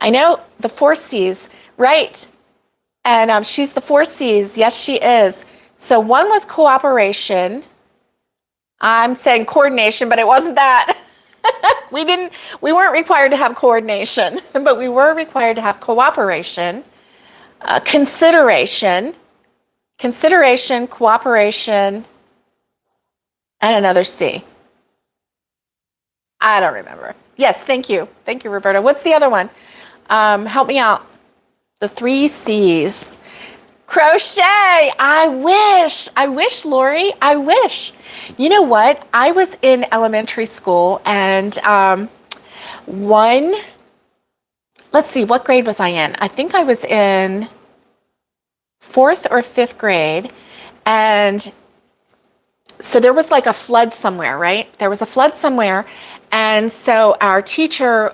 I know the 4 C's, right? And she's the 4 C's, yes she is. So one was cooperation. I'm saying coordination, but it wasn't that. We weren't required to have coordination, but we were required to have cooperation, consideration, cooperation, and another C. I don't remember. Yes, thank you. Thank you, Roberta. What's the other one? Help me out. The 3 C's. Crochet. I wish, Lori. I wish. You know what? I was in elementary school, and let's see, what grade was I in? I think I was in 4th or 5th grade. And so there was like a flood somewhere, right? There was a flood somewhere. And so our teacher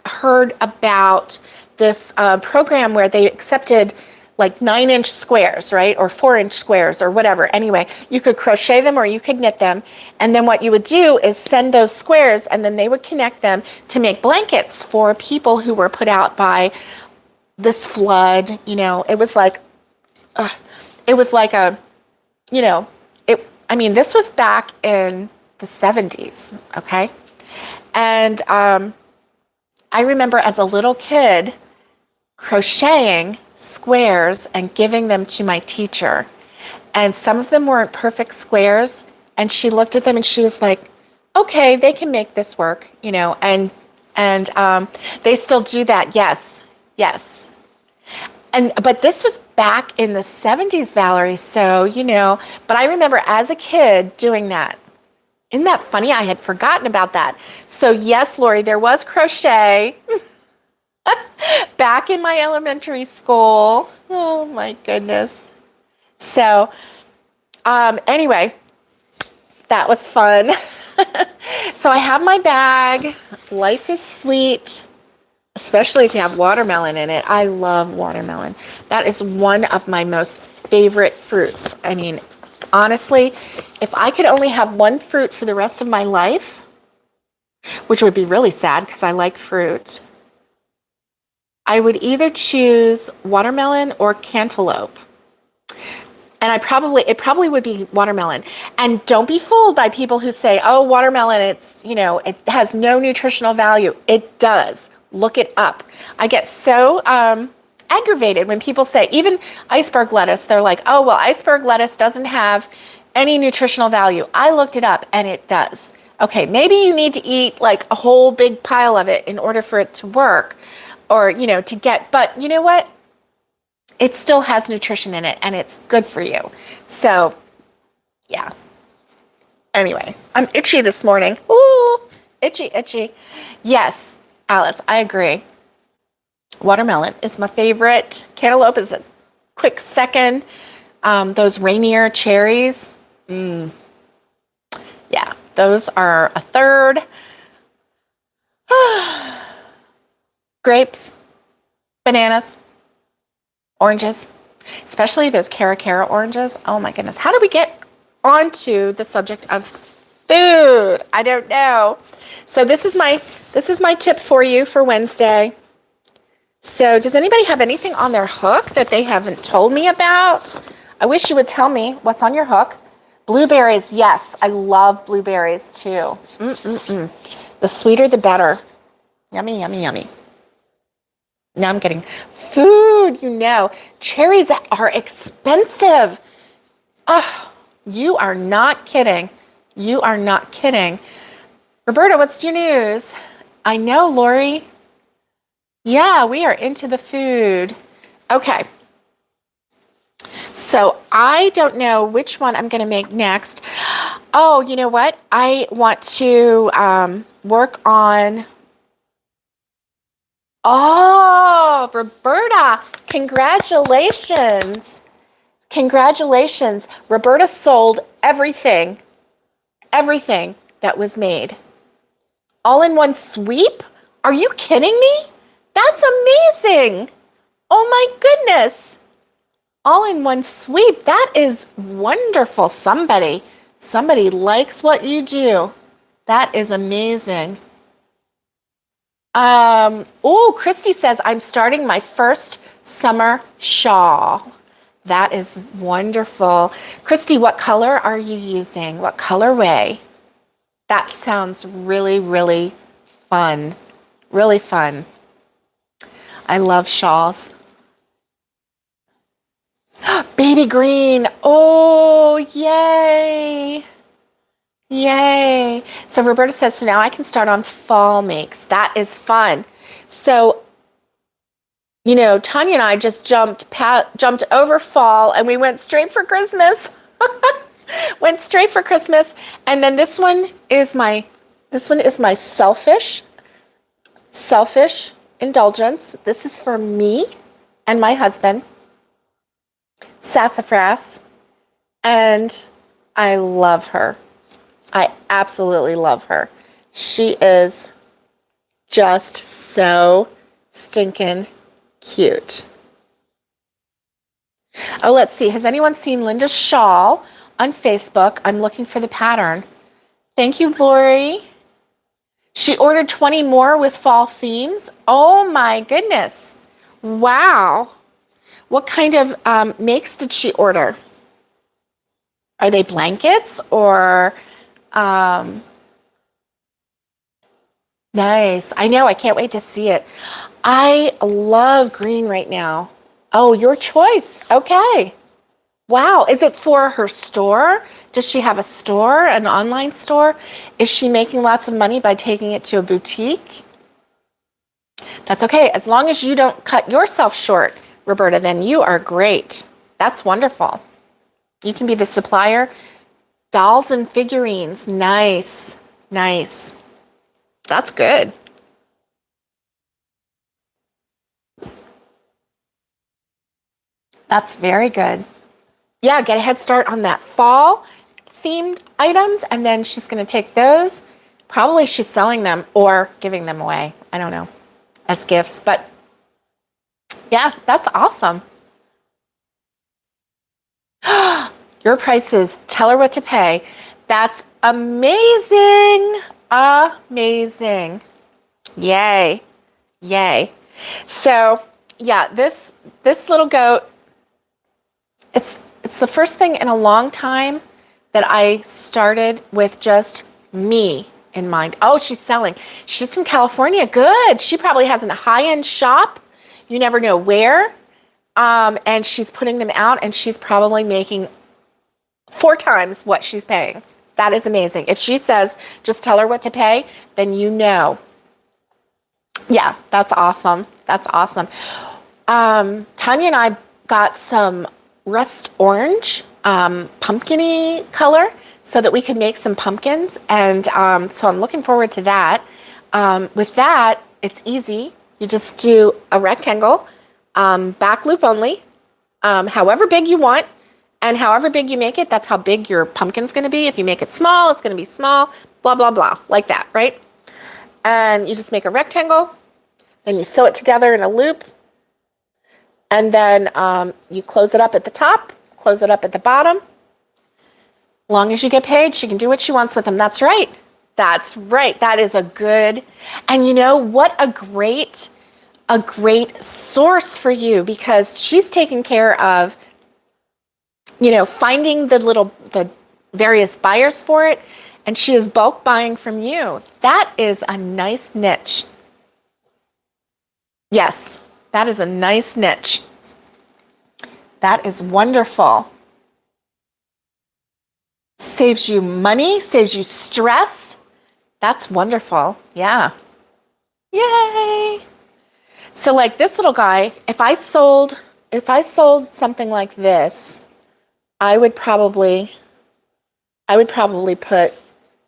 heard about this program where they accepted like 9-inch squares, right? Or 4-inch squares or whatever. Anyway, you could crochet them or you could knit them. And then what you would do is send those squares and then they would connect them to make blankets for people who were put out by this flood. You know, it was like a, you know, this was back in the 70s, okay? And I remember as a little kid crocheting squares and giving them to my teacher. And some of them weren't perfect squares. And she looked at them and she was like, okay, they can make this work, you know, and they still do that. Yes. But this was back in the 70s, Valerie. So, you know, but I remember as a kid doing that. Isn't that funny? I had forgotten about that. So yes, Lori, there was crochet back in my elementary school. Oh my goodness. So anyway, that was fun. So I have my bag. Life is sweet, especially if you have watermelon in it. I love watermelon. That is one of my most favorite fruits. I mean, honestly, if I could only have one fruit for the rest of my life, which would be really sad because I like fruit, I would either choose watermelon or cantaloupe. And it probably would be watermelon. And don't be fooled by people who say, oh, watermelon, it's, you know, it has no nutritional value. It does. Look it up. I get so aggravated when people say, even iceberg lettuce, they're like, oh, well, iceberg lettuce doesn't have any nutritional value. I looked it up and it does. Okay, maybe you need to eat like a whole big pile of it in order for it to work or, you know, but you know what? It still has nutrition in it and it's good for you. So, yeah. Anyway, I'm itchy this morning. Ooh, itchy. Yes, Alice, I agree. Watermelon is my favorite. Cantaloupe is a quick second. Those Rainier cherries, yeah, those are a third. Grapes, bananas, oranges, especially those Cara oranges. Oh my goodness. How did we get onto the subject of food? I don't know. So this is my tip for you for Wednesday. So does anybody have anything on their hook that they haven't told me about? I wish you would tell me what's on your hook. Blueberries, yes, I love blueberries too. The sweeter the better. Yummy, yummy, yummy. Now I'm getting food, you know. Cherries are expensive. Oh, you are not kidding. You are not kidding. Roberta, what's your news? I know, Lori. Yeah, we are into the food. Okay. So I don't know which one I'm going to make next. Oh, you know what? I want to work on... Oh, Roberta, congratulations. Congratulations. Roberta sold everything that was made. All in one sweep? Are you kidding me? That's amazing. Oh my goodness. All in one sweep. That is wonderful. Somebody likes what you do. That is amazing. Oh, Christy says, I'm starting my first summer shawl. That is wonderful. Christy, what color are you using? What colorway? That sounds really, really fun. Really fun. I love shawls. Baby green. Oh, yay. Yay. So Roberta says, so now I can start on fall makes. That is fun. So, you know, Tanya and I just jumped over fall and we went straight for Christmas. Went straight for Christmas. And then this one is my selfish indulgence. This is for me and my husband, Sassafras, and I love her. I absolutely love her. She is just so stinking cute. Oh, let's see. Has anyone seen Linda's shawl on Facebook? I'm looking for the pattern. Thank you, Lori. She ordered 20 more with fall themes. Oh my goodness. Wow. What kind of makes did she order? Are they blankets or nice. I know. I can't wait to see it. I love green right now. Oh, your choice. Okay. Wow. Is it for her store? Does she have a store, an online store? Is she making lots of money by taking it to a boutique? That's okay. As long as you don't cut yourself short, Roberta, then you are great. That's wonderful. You can be the supplier. Dolls and figurines. Nice. Nice. That's good. That's very good. Yeah, get a head start on that fall themed items, and then she's going to take those. Probably she's selling them or giving them away. I don't know, as gifts. But yeah, that's awesome. Your prices, tell her what to pay. That's amazing. Amazing. Yay. Yay. So yeah, this little goat, it's the first thing in a long time that I started with just me in mind. Oh, she's selling. She's from California. Good. She probably has a high-end shop. You never know where. And she's putting them out, and she's probably making 4 times what she's paying. That is amazing. If she says, just tell her what to pay, then you know. Yeah, that's awesome. That's awesome. Tanya and I got some rust orange, pumpkin-y color so that we could make some pumpkins. And so I'm looking forward to that. With that, it's easy. You just do a rectangle, back loop only, however big you want. And however big you make it, that's how big your pumpkin's going to be. If you make it small, it's going to be small, blah, blah, blah, like that, right? And you just make a rectangle, then you sew it together in a loop, and then you close it up at the top, close it up at the bottom. As long as you get paid, she can do what she wants with them. That's right. That's right. That is a good, and you know what, a great source for you, because she's taking care of, you know, finding the various buyers for it, and she is bulk buying from you. That is a nice niche. Yes, that is a nice niche. That is wonderful. Saves you money, saves you stress. That's wonderful. Yeah. Yay. So like this little guy, if I sold something like this, I would probably put,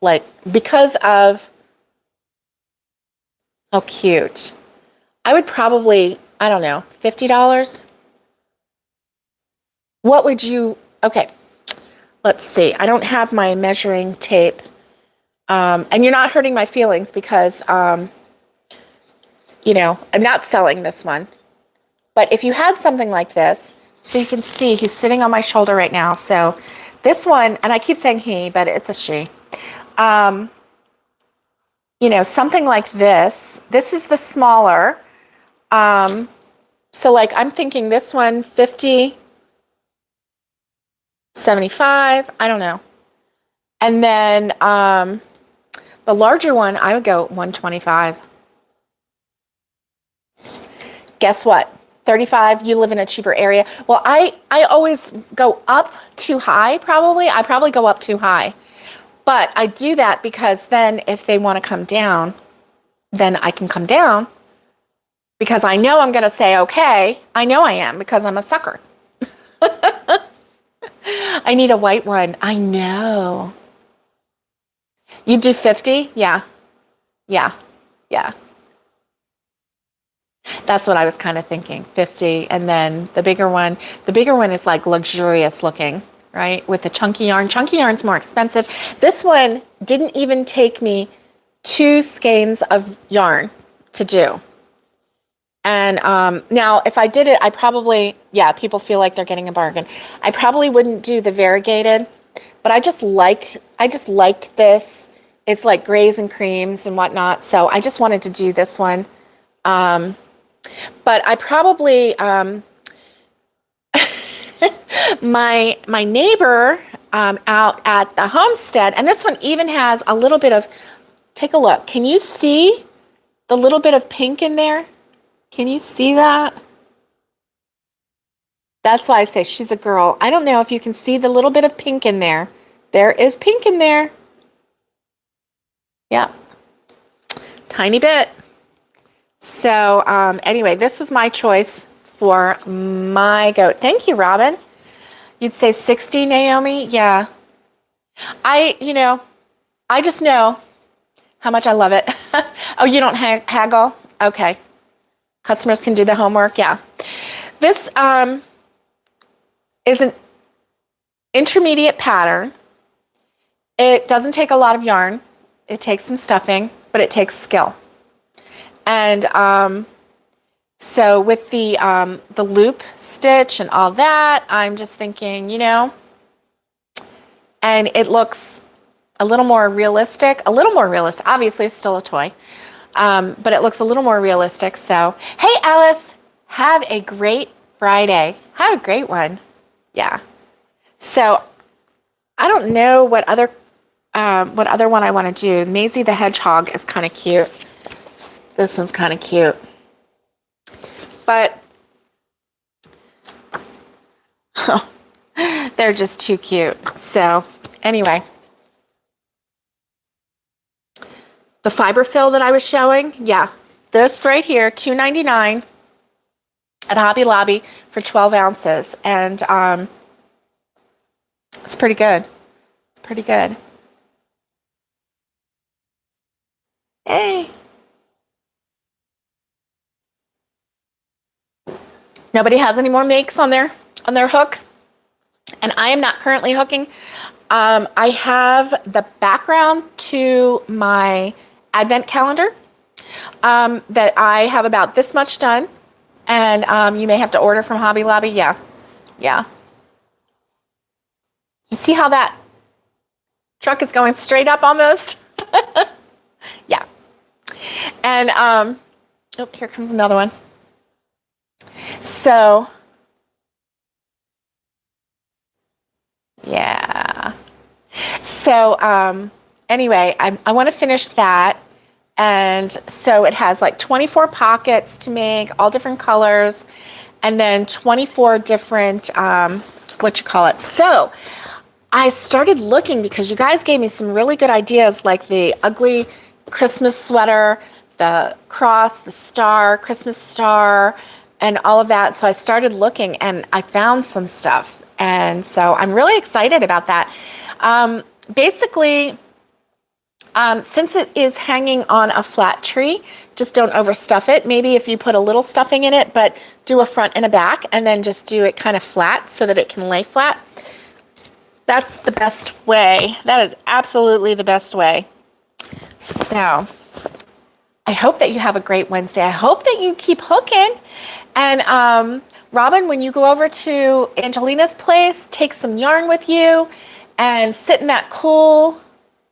like, because of how cute, I would probably, I don't know, $50. What would you, okay, let's see. I don't have my measuring tape. And you're not hurting my feelings because, you know, I'm not selling this one. But if you had something like this, so you can see he's sitting on my shoulder right now. So this one, and I keep saying he, but it's a she. You know, something like this. This is the smaller. So like I'm thinking this one, 50, 75, I don't know. And then the larger one, I would go 125. Guess what? 35, you live in a cheaper area. Well, I always go up too high, probably. I probably go up too high. But I do that because then if they want to come down, then I can come down because I know I'm going to say, okay, I know I am because I'm a sucker. I need a white one. I know. You do 50? Yeah. Yeah. Yeah. That's what I was kind of thinking, 50. And then the bigger one is like luxurious looking, right? With the chunky yarn. Chunky yarn's more expensive. This one didn't even take me 2 skeins of yarn to do. And now if I did it, I probably, yeah, people feel like they're getting a bargain. I probably wouldn't do the variegated, but I just liked this. It's like grays and creams and whatnot. So I just wanted to do this one. But I probably, my neighbor out at the homestead, and this one even has a little bit of, take a look. Can you see the little bit of pink in there? Can you see that? That's why I say she's a girl. I don't know if you can see the little bit of pink in there. There is pink in there. Yep. Tiny bit. So anyway, this was my choice for my goat. Thank you, Robin. You'd say 60, Naomi? Yeah. I just know how much I love it. Oh, you don't haggle? Okay. Customers can do the homework. Yeah. This is an intermediate pattern. It doesn't take a lot of yarn. It takes some stuffing, but it takes skill. And so with the loop stitch and all that, I'm just thinking, and it looks a little more realistic. Obviously, it's still a toy, but it looks a little more realistic. So, hey, Alice, have a great Friday. Have a great one. Yeah. So, I don't know what other one I want to do. Maisie the Hedgehog is kind of cute. This one's kind of cute. But they're just too cute. So anyway, the fiber fill that I was showing, yeah, this right here, $2.99 at Hobby Lobby for 12 ounces. And it's pretty good. It's pretty good. Hey. Nobody has any more makes on their hook, and I am not currently hooking. I have the background to my advent calendar that I have about this much done, and you may have to order from Hobby Lobby. Yeah. You see how that truck is going straight up almost? Yeah. And oh, here comes another one. So, yeah. So, anyway, I want to finish that. And so it has like 24 pockets to make, all different colors, and then 24 different, So, I started looking because you guys gave me some really good ideas, like the ugly Christmas sweater, the cross, the star, Christmas star, and all of that. So I started looking and I found some stuff. And so I'm really excited about that. Basically, since it is hanging on a flat tree, just don't overstuff it. Maybe if you put a little stuffing in it, but do a front and a back, and then just do it kind of flat so that it can lay flat. That's the best way. That is absolutely the best way. So I hope that you have a great Wednesday. I hope that you keep hooking. And Robin, when you go over to Angelina's place, take some yarn with you and sit in that cool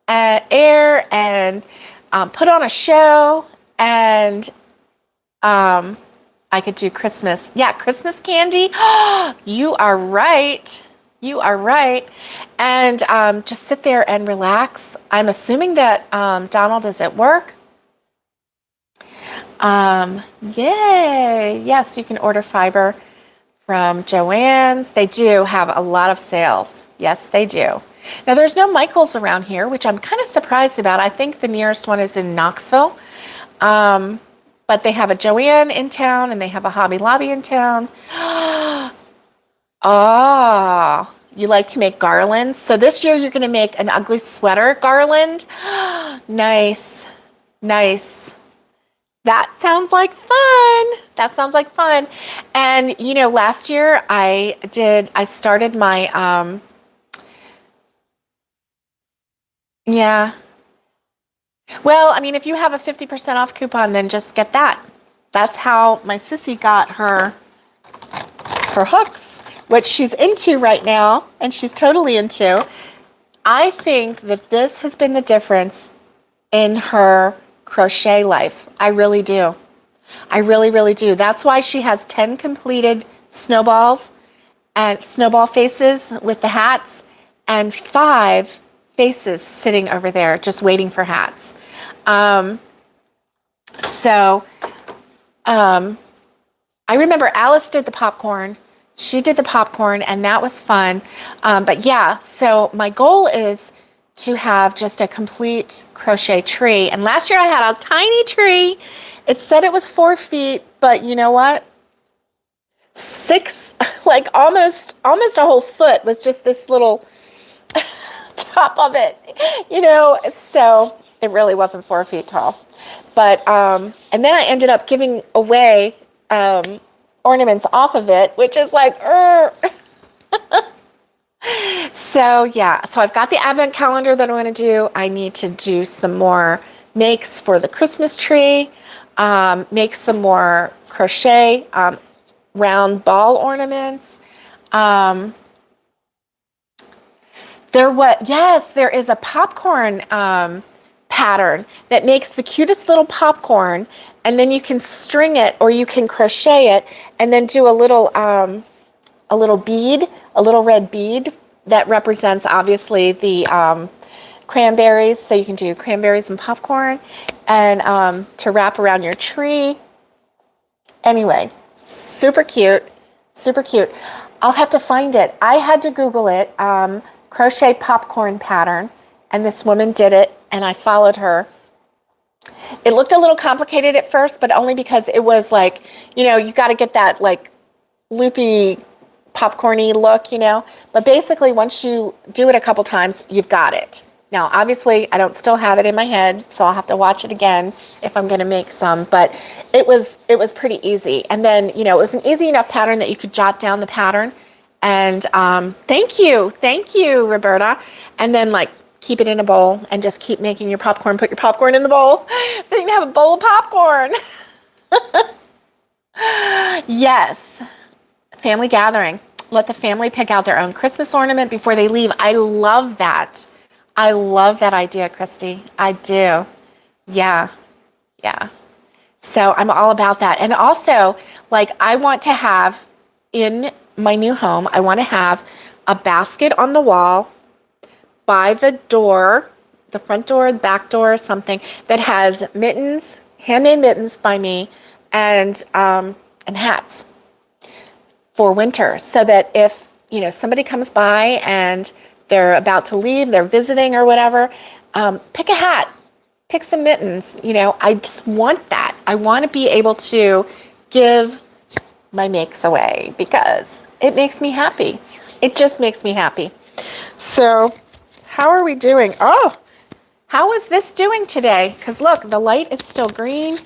air and put on a show. And I could do Christmas. Yeah, Christmas candy. You are right. You are right. And just sit there and relax. I'm assuming that Donald is at work. Yay. Yes, you can order fiber from Joann's. They do have a lot of sales. Yes, they do. Now, there's no Michael's around here, which I'm kind of surprised about. I think the nearest one is in Knoxville. But they have a Joann in town, and they have a Hobby Lobby in town. Oh, you like to make garlands? So this year you're going to make an ugly sweater garland. Nice. Nice. That sounds like fun. That sounds like fun. And you know, last year I started my yeah. Well, I mean, if you have a 50% off coupon, then just get that. That's how my sissy got her hooks, which she's into right now, and she's totally into. I think that this has been the difference in her crochet life. I really do. I really, really do. That's why she has 10 completed snowballs and snowball faces with the hats and 5 faces sitting over there just waiting for hats. Um, so I remember Alice did the popcorn. She did the popcorn, and that was fun. But yeah, so my goal is to have just a complete crochet tree. And last year I had a tiny tree. It said it was 4 feet, but you know what? 6, like almost a whole foot was just this little top of it, you know? So it really wasn't 4 feet tall. But, and then I ended up giving away ornaments off of it, which is like, So yeah, so I've got the advent calendar that I want to do. I need to do some more makes for the Christmas tree, make some more crochet round ball ornaments. There is a popcorn pattern that makes the cutest little popcorn, and then you can string it or you can crochet it and then do a little bead, a little red bead that represents obviously the cranberries. So you can do cranberries and popcorn, and to wrap around your tree. Anyway, super cute, super cute. I'll have to find it. I had to Google it, crochet popcorn pattern, and this woman did it, and I followed her. It looked a little complicated at first, but only because it was like, you know, you got to get that like loopy, popcorny look, you know. But basically, once you do it a couple times, you've got it. Now, obviously, I don't still have it in my head, so I'll have to watch it again if I'm going to make some. But it was pretty easy. And then, you know, it was an easy enough pattern that you could jot down the pattern. And thank you, Roberta. And then like keep it in a bowl and just keep making your popcorn. Put your popcorn in the bowl so you can have a bowl of popcorn. Yes, family gathering. Let the family pick out their own Christmas ornament before they leave. I love that. I love that idea, Christy. I do. Yeah. Yeah. So I'm all about that. And also, like, I want to have in my new home, I want to have a basket on the wall by the door, the front door, the back door, something that has mittens, handmade mittens by me, and hats for winter, so that if, you know, somebody comes by and they're about to leave, they're visiting or whatever, pick a hat, pick some mittens. You know, I just want that. I want to be able to give my makes away because it makes me happy. It just makes me happy. So how are we doing? Oh, how is this doing today? Because look, the light is still green.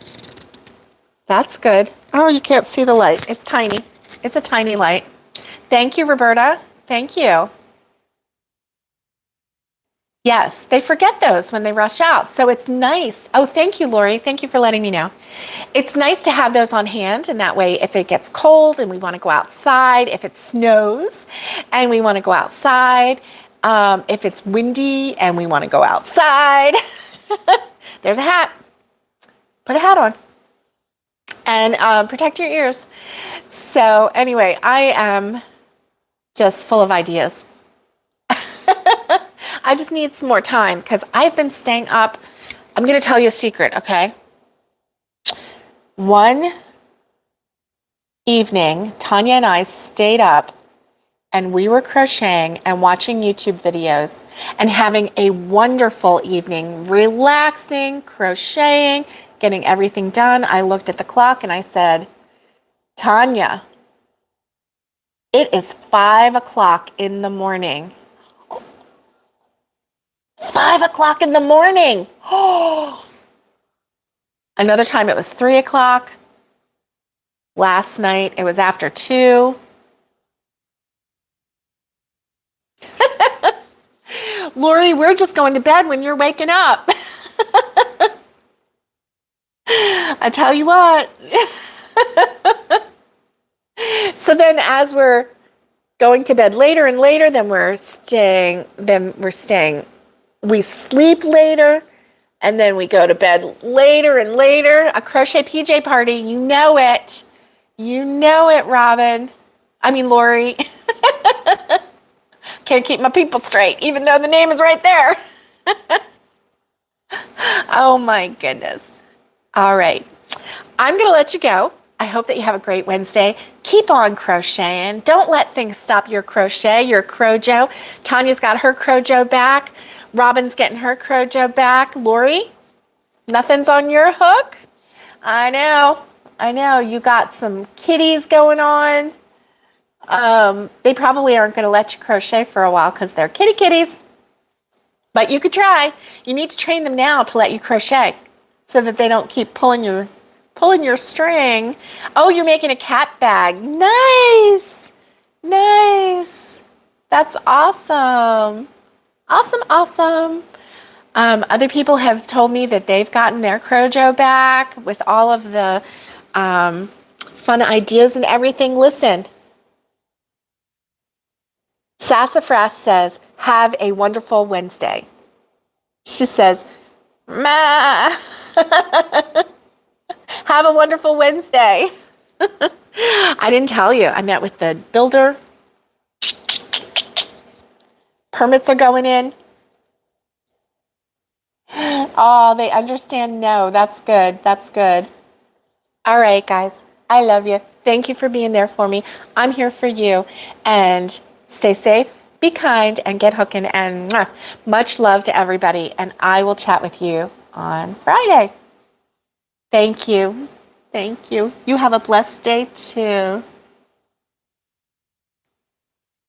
That's good. Oh, you can't see the light. It's tiny. It's a tiny light. Thank you, Roberta. Thank you. Yes, they forget those when they rush out. So it's nice. Oh, thank you, Lori. Thank you for letting me know. It's nice to have those on hand, and that way if it gets cold and we want to go outside, if it snows and we want to go outside, if it's windy and we want to go outside, there's a hat. Put a hat on and protect your ears. So anyway, I am just full of ideas. I just need some more time because I've been staying up. I'm going to tell you a secret, okay? One evening, Tanya and I stayed up and we were crocheting and watching YouTube videos and having a wonderful evening, relaxing, crocheting, getting everything done. I looked at the clock and I said, Tanya, it is 5 o'clock in the morning. 5 o'clock in the morning. Oh, Another time it was 3 o'clock. Last night it was after 2. Lori, we're just going to bed when you're waking up. I tell you what. So then as we're going to bed later and later, we sleep later, and then we go to bed later and later. A crochet PJ party, you know it. You know it, Robin. I mean, Lori. Can't keep my people straight, even though the name is right there. Oh my goodness. All right. I'm going to let you go. I hope that you have a great Wednesday. Keep on crocheting. Don't let things stop your crochet, your crojo. Tanya's got her crojo back. Robin's getting her crojo back. Lori, nothing's on your hook? I know. You got some kitties going on. They probably aren't going to let you crochet for a while because they're kitties. But you could try. You need to train them now to let you crochet so that they don't keep pulling your string. Oh, you're making a cat bag. Nice. That's awesome. Awesome. Other people have told me that they've gotten their crojo back with all of the fun ideas and everything. Listen. Sassafras says, have a wonderful Wednesday. She says, "Ma." Have a wonderful Wednesday. I didn't tell you. I met with the builder. Permits are going in. Oh, they understand. No, that's good. All right, guys. I love you. Thank you for being there for me. I'm here for you. And stay safe, be kind, and get hooking. And much love to everybody. And I will chat with you on Friday. Thank you. You have a blessed day too.